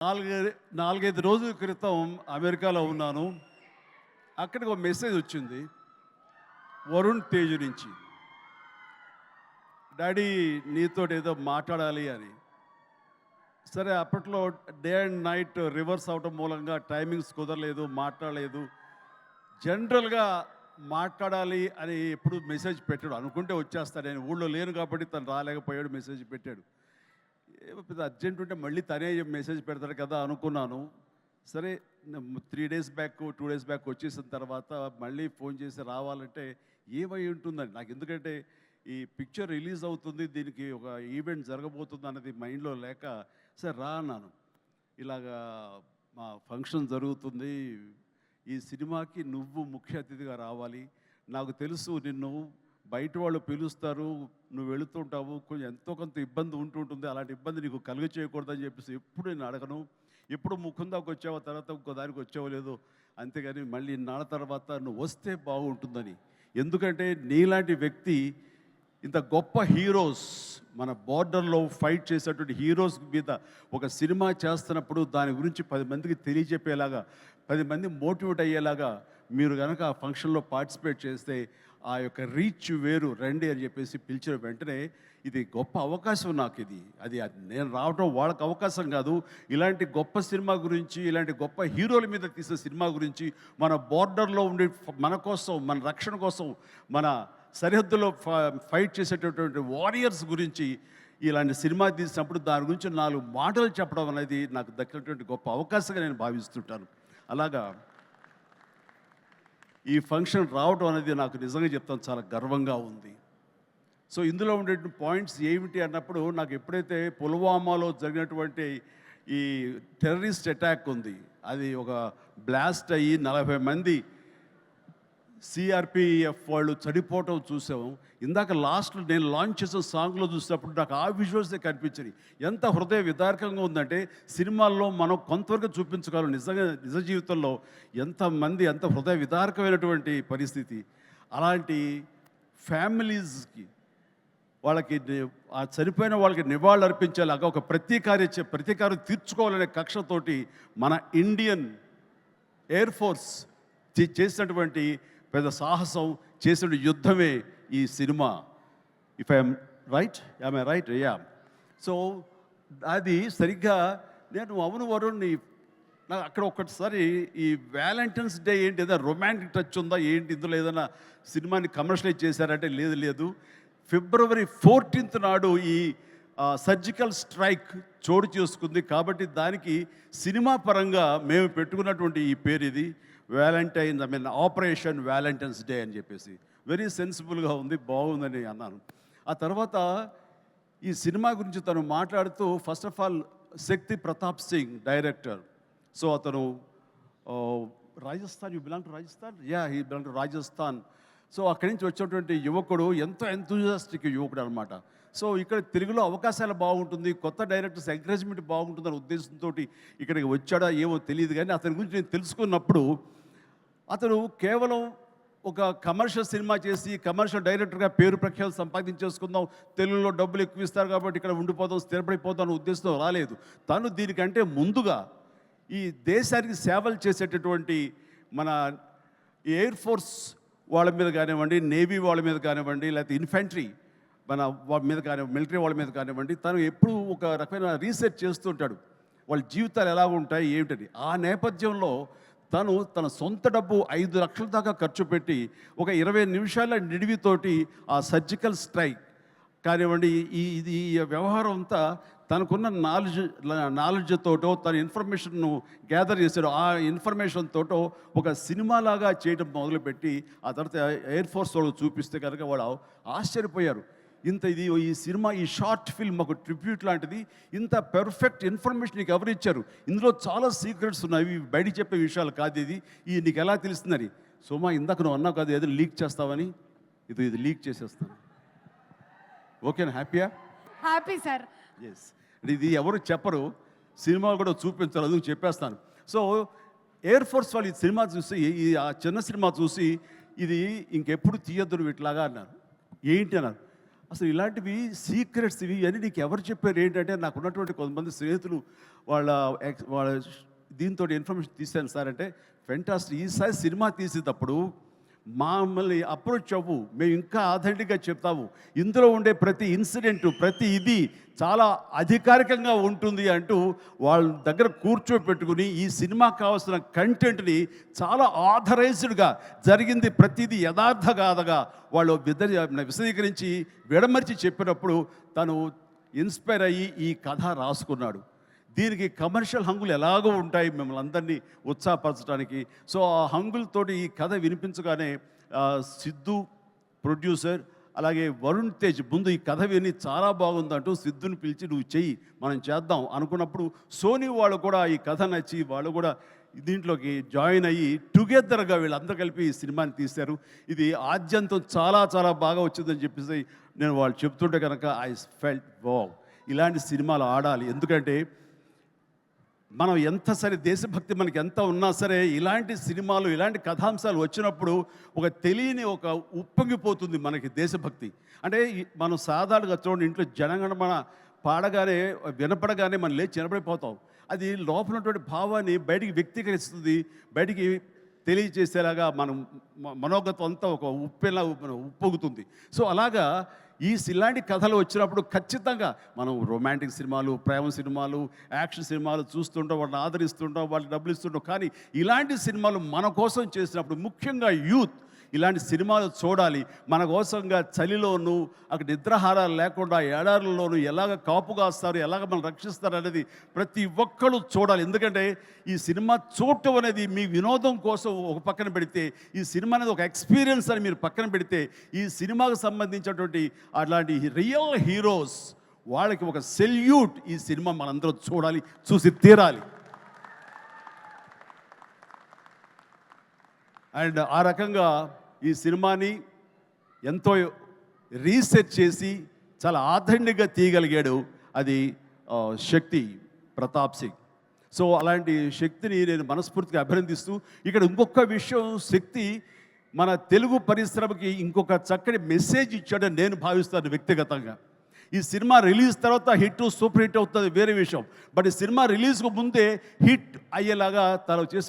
నాలుగైదు రోజుల క్రితం అమెరికాలో ఉన్నాను. అక్కడికి ఒక మెసేజ్ వచ్చింది వరుణ్ తేజ్ నుంచి. డాడీ నీతో ఏదో మాట్లాడాలి అని. సరే, అప్పట్లో డే అండ్ నైట్ రివర్స్ అవటం మూలంగా టైమింగ్స్ కుదరలేదు, మాట్లాడలేదు. జనరల్గా మాట్లాడాలి అని ఎప్పుడు మెసేజ్ పెట్టాడు. అనుకుంటే వచ్చేస్తాడు, నేను ఊళ్ళో లేను కాబట్టి తను రాలేకపోయాడు, మెసేజ్ పెట్టాడు. ఏమో పెద్ద అర్జెంట్ ఉంటే మళ్ళీ తనే మెసేజ్ పెడతాడు కదా అనుకున్నాను. సరే, 3 days బ్యాక్ 2 days బ్యాక్ వచ్చేసిన తర్వాత మళ్ళీ ఫోన్ చేసి రావాలంటే ఏమై ఉంటుందని నాకు, ఎందుకంటే ఈ పిక్చర్ రిలీజ్ అవుతుంది, దీనికి ఒక ఈవెంట్ జరగబోతుంది అన్నది మైండ్లో లేక సరే రా అన్నాను. ఇలాగా మా ఫంక్షన్ జరుగుతుంది, ఈ సినిమాకి నువ్వు ముఖ్య అతిథిగా రావాలి. నాకు తెలుసు నిన్ను బయట వాళ్ళు పిలుస్తారు, నువ్వు వెళుతుంటావు, కొంచెం ఎంతో కొంత ఇబ్బంది ఉంటుంటుంది, అలాంటి ఇబ్బంది నీకు కలుగ చేయకూడదని చెప్పేసి ఎప్పుడు నేను అడగను. ఎప్పుడు ముకుందాకు వచ్చావో తర్వాత ఇంకో దానికి వచ్చావో లేదో, అంతేగాని మళ్ళీ నాన్న తర్వాత నువ్వు వస్తే బాగుంటుందని. ఎందుకంటే నీలాంటి వ్యక్తి, ఇంత గొప్ప హీరోస్, మన బార్డర్లో ఫైట్ చేసేటువంటి హీరోస్ మీద ఒక సినిమా చేస్తున్నప్పుడు దాని గురించి 10 మందికి తెలియజెప్పేలాగా, 10 మంది మోటివేట్ అయ్యేలాగా మీరు కనుక ఆ ఫంక్షన్లో పార్టిసిపేట్ చేస్తే ఆ యొక్క రీచ్ వేరు, రండి అని చెప్పేసి పిలిచిన వెంటనే ఇది గొప్ప అవకాశం నాకు. అది నేను రావడం వాళ్ళకి అవకాశం కాదు. ఇలాంటి గొప్ప సినిమా గురించి, ఇలాంటి గొప్ప హీరోల మీద తీసిన సినిమా గురించి, మన బార్డర్లో ఉండే మన కోసం, మన రక్షణ కోసం, మన సరిహద్దులో ఫైట్ చేసేటటువంటి వారియర్స్ గురించి ఇలాంటి సినిమా తీసినప్పుడు దాని గురించి 4 మాటలు చెప్పడం అనేది నాకు దక్కినటువంటి గొప్ప అవకాశంగా నేను భావిస్తుంటాను. అలాగా ఈ ఫంక్షన్ రావడం అనేది నాకు నిజంగా చెప్తాను చాలా గర్వంగా ఉంది. సో ఇందులో ఉండే పాయింట్స్ ఏమిటి అన్నప్పుడు, నాకు ఎప్పుడైతే పుల్వామాలో జరిగినటువంటి ఈ టెర్రరిస్ట్ అటాక్ ఉంది, అది ఒక బ్లాస్ట్ అయ్యి 40 మంది సిఆర్పిఎఫ్ వాళ్ళు చనిపోవటం చూసాము. ఇందాక లాస్ట్లో నేను లాంచ్ చేసిన సాంగ్లో చూసినప్పుడు నాకు ఆ విజువల్సే కనిపించాయి. ఎంత హృదయ విదారకంగా ఉందంటే, సినిమాల్లో మనం కొంతవరకు చూపించగలం, నిజంగా నిజ జీవితంలో ఎంతమంది ఎంత హృదయ విదారకమైనటువంటి పరిస్థితి. అలాంటి ఫ్యామిలీస్కి, వాళ్ళకి ఆ చనిపోయిన వాళ్ళకి నివాళులు అర్పించేలాగా ఒక ప్రతీకారం తీర్చుకోవాలనే కక్షతోటి మన ఇండియన్ ఎయిర్ ఫోర్స్ చేసినటువంటి పెద్ద సాహసం, చేసిన యుద్ధమే ఈ cinema. If I'm right, I'm right, yeah. So అది సరిగ్గా నేను అవును వరుణ్, నాకు అక్కడ ఒక్కసారి ఈ వ్యాలంటైన్స్ డే ఏంటి, ఏదైనా రొమాంటిక్ టచ్ ఉందా ఏంటి, ఇందులో ఏదైనా సినిమాని కమర్షియలైజ్ చేశారంటే లేదు. February 14th నాడు ఈ సర్జికల్ స్ట్రైక్ చోటు చేసుకుంది. కాబట్టి దానికి సినిమా పరంగా మేము పెట్టుకున్నటువంటి ఈ పేరు ఇది ఆపరేషన్ వ్యాలంటైన్స్ డే అని చెప్పేసి. వెరీ సెన్సిబుల్గా ఉంది, బాగుందని అన్నాను. ఆ తర్వాత ఈ సినిమా గురించి తను మాట్లాడుతూ, first of all Shakti Pratap Singh director. So అతను Rajasthan, you belong to Rajasthan? Yeah, he belong to Rajasthan. So అక్కడి నుంచి వచ్చినటువంటి యువకుడు, ఎంతో ఎంతూజియాస్టిక్ యువకుడు అనమాట. సో ఇక్కడ తెలుగులో అవకాశాలు బాగుంటుంది, కొత్త డైరెక్టర్స్ ఎంకరేజ్మెంట్ బాగుంటుందనే ఉద్దేశంతో ఇక్కడికి వచ్చాడా ఏమో తెలియదు. కానీ అతని గురించి నేను తెలుసుకున్నప్పుడు, అతను కేవలం ఒక కమర్షియల్ సినిమా చేసి కమర్షియల్ డైరెక్టర్గా పేరు ప్రఖ్యాలు సంపాదించేసుకుందాం, తెలుగులో డబ్బులు ఎక్కువ ఇస్తారు కాబట్టి ఇక్కడ ఉండిపోదాం, స్థిరపడిపోదాం అనే ఉద్దేశంతో రాలేదు. తను దీనికంటే ముందుగా ఈ దేశానికి సేవలు చేసేటటువంటి మన ఎయిర్ ఫోర్స్ వాళ్ళ మీద కానివ్వండి, నేవీ వాళ్ళ మీద కానివ్వండి, లేకపోతే ఇన్ఫెంట్రీ మన వాళ్ళ మీద కానివ్వండి, మిలిటరీ వాళ్ళ మీద కానివ్వండి, తను ఎప్పుడు ఒక రకమైన రీసెర్చ్ చేస్తుంటాడు, వాళ్ళ జీవితాలు ఎలా ఉంటాయి ఏమిటని. ఆ నేపథ్యంలో తను తన సొంత డబ్బు 5 లక్షల దాకా ఖర్చు పెట్టి ఒక 20 నిమిషాల నిడివితోటి ఆ సర్జికల్ స్ట్రైక్ కానివ్వండి, ఈ వ్యవహారం అంతా తనకున్న నాలెడ్జ్ తోటో, తన ఇన్ఫర్మేషన్ను గ్యాదర్ చేశాడు. ఆ ఇన్ఫర్మేషన్ తోటో ఒక సినిమాలాగా చేయడం మొదలుపెట్టి, ఆ తర్వాత ఎయిర్ ఫోర్స్ వాళ్ళు చూపిస్తే కనుక వాళ్ళు ఆశ్చర్యపోయారు. ఈ సినిమా, ఈ షార్ట్ ఫిల్మ్ ఒక ట్రిబ్యూట్ లాంటిది, ఇంత పెర్ఫెక్ట్ ఇన్ఫర్మేషన్ నీకు ఎవరు ఇచ్చారు, ఇందులో చాలా సీక్రెట్స్ ఉన్నాయి, బయటికి చెప్పే విషయాలు కాదు, ఇది నీకు ఎలా తెలుస్తుందని. సోమా, ఇందాక నువ్వు అన్నావు కాదు ఏదో లీక్ చేస్తావని, ఇది లీక్ చేసేస్తాను. ఓకేనా? హ్యాపీయా? Happy sir. ఎస్, ఇది ఎవరు చెప్పరు, సినిమాలు కూడా చూపించారు, అందుకు చెప్పేస్తాను. సో ఎయిర్ ఫోర్స్ వాళ్ళు ఈ సినిమా చూసి, ఆ చిన్న సినిమా చూసి, ఇది ఇంకెప్పుడు తీయొద్దు ఇట్లాగా అన్నారు. ఏంటి అన్నారు. అసలు ఇలాంటివి సీక్రెట్స్ ఇవన్నీ నీకు ఎవరు చెప్పారు ఏంటంటే, నాకు ఉన్నటువంటి కొంతమంది స్నేహితులు వాళ్ళ దీంతో ఇన్ఫర్మేషన్ తీశాను సార్ అంటే, ఫెంటాస్టిక్, ఈసారి సినిమా తీసేటప్పుడు మమ్మల్ని అప్రోచ్ అవ్వు, మేము ఇంకా ఆథెంటిక్గా చెప్తాము, ఇందులో ఉండే ప్రతి ఇన్సిడెంట్ ప్రతి ఇది చాలా అధికారికంగా ఉంటుంది అంటూ వాళ్ళ దగ్గర కూర్చోపెట్టుకుని ఈ సినిమాకి కావాల్సిన కంటెంట్ని చాలా ఆథరైజ్డ్గా జరిగింది ప్రతిదీ యథార్థగాథగా వాళ్ళు విశదీకరించి విడమర్చి చెప్పినప్పుడు తను ఇన్స్పైర్ అయ్యి ఈ కథ రాసుకున్నాడు. దీనికి కమర్షియల్ హంగులు ఎలాగో ఉంటాయి మిమ్మల్ని అందరినీ ఉత్సాహపరచడానికి. సో ఆ హంగులతోటి ఈ కథ వినిపించగానే సిద్ధు ప్రొడ్యూసర్ అలాగే వరుణ్ తేజ్ ముందు ఈ కథ విని చాలా బాగుందంటూ సిద్ధుని పిలిచి నువ్వు చెయ్యి మనం చేద్దాం అనుకున్నప్పుడు సోనీ వాళ్ళు కూడా ఈ కథ నచ్చి వాళ్ళు కూడా దీంట్లోకి జాయిన్ అయ్యి టుగెదర్గా వీళ్ళందరూ కలిపి ఈ సినిమాని తీశారు. ఇది ఆద్యంతం చాలా చాలా బాగా వచ్చిందని చెప్పేసి నేను వాళ్ళు చెప్తుంటే కనుక ఐ ఫెల్ట్ వావ్, ఇలాంటి సినిమాలు ఆడాలి. ఎందుకంటే మనం ఎంత సరే దేశభక్తి మనకి ఎంత ఉన్నా సరే ఇలాంటి సినిమాలు ఇలాంటి కథాంశాలు వచ్చినప్పుడు ఒక తెలియని ఒక ఉప్పొంగిపోతుంది మనకి దేశభక్తి. అంటే మనం సాధారణంగా చూడండి, ఇంట్లో జనగణమన పాడగానే వినపడగానే మనం లేచి నిలబడిపోతాం. అది లోపల ఉన్నటువంటి భావాన్ని బయటికి వ్యక్తీకరిస్తుంది, బయటికి తెలియజేసేలాగా మనం మనోగతం అంతా ఒక ఉప్పెలా ఉప్పొంగుతుంది. సో అలాగా ఇలాంటి కథలు వచ్చినప్పుడు ఖచ్చితంగా మనం రొమాంటిక్ సినిమాలు, ప్రేమ సినిమాలు, యాక్షన్ సినిమాలు చూస్తుంటాం, వాళ్ళని ఆదరిస్తుంటాం, వాళ్ళకి డబ్బులు ఇస్తుంటాం. కానీ ఇలాంటి సినిమాలు మన కోసం చేసినప్పుడు ముఖ్యంగా యూత్ ఇలాంటి సినిమాలు చూడాలి. మన కోసంగా చలిలోనూ అక్కడ నిద్రాహారాలు లేకుండా ఏడారుల్లోనూ ఎలాగ కాపు కాస్తారు, ఎలాగ మనం రక్షిస్తారు అనేది ప్రతి ఒక్కరు చూడాలి. ఎందుకంటే ఈ సినిమా చూడటం అనేది మీ వినోదం కోసం ఒక పక్కన పెడితే, ఈ సినిమా అనేది ఒక ఎక్స్పీరియన్స్ అని మీరు పక్కన పెడితే, ఈ సినిమాకు సంబంధించినటువంటి అలాంటి రియల్ హీరోస్ వాళ్ళకి ఒక సెల్యూట్. ఈ సినిమా మనందరం చూడాలి, చూసి తీరాలి. అండ్ ఆ రకంగా ఈ సినిమాని ఎంతో రీసెర్చ్ చేసి చాలా ఆథెంటిక్గా తీయగలిగాడు అది శక్తి ప్రతాప్ సింగ్. సో అలాంటి శక్తిని నేను మనస్ఫూర్తిగా అభినందిస్తూ, ఇక్కడ ఇంకొక విషయం, శక్తి మన తెలుగు పరిశ్రమకి ఇంకొక చక్కటి మెసేజ్ ఇచ్చాడని నేను భావిస్తాను వ్యక్తిగతంగా. ఈ సినిమా రిలీజ్ తర్వాత హిట్ సూపర్ హిట్ అవుతుంది వేరే విషయం, బట్ ఈ సినిమా రిలీజ్కు ముందే హిట్ అయ్యేలాగా తను చేసే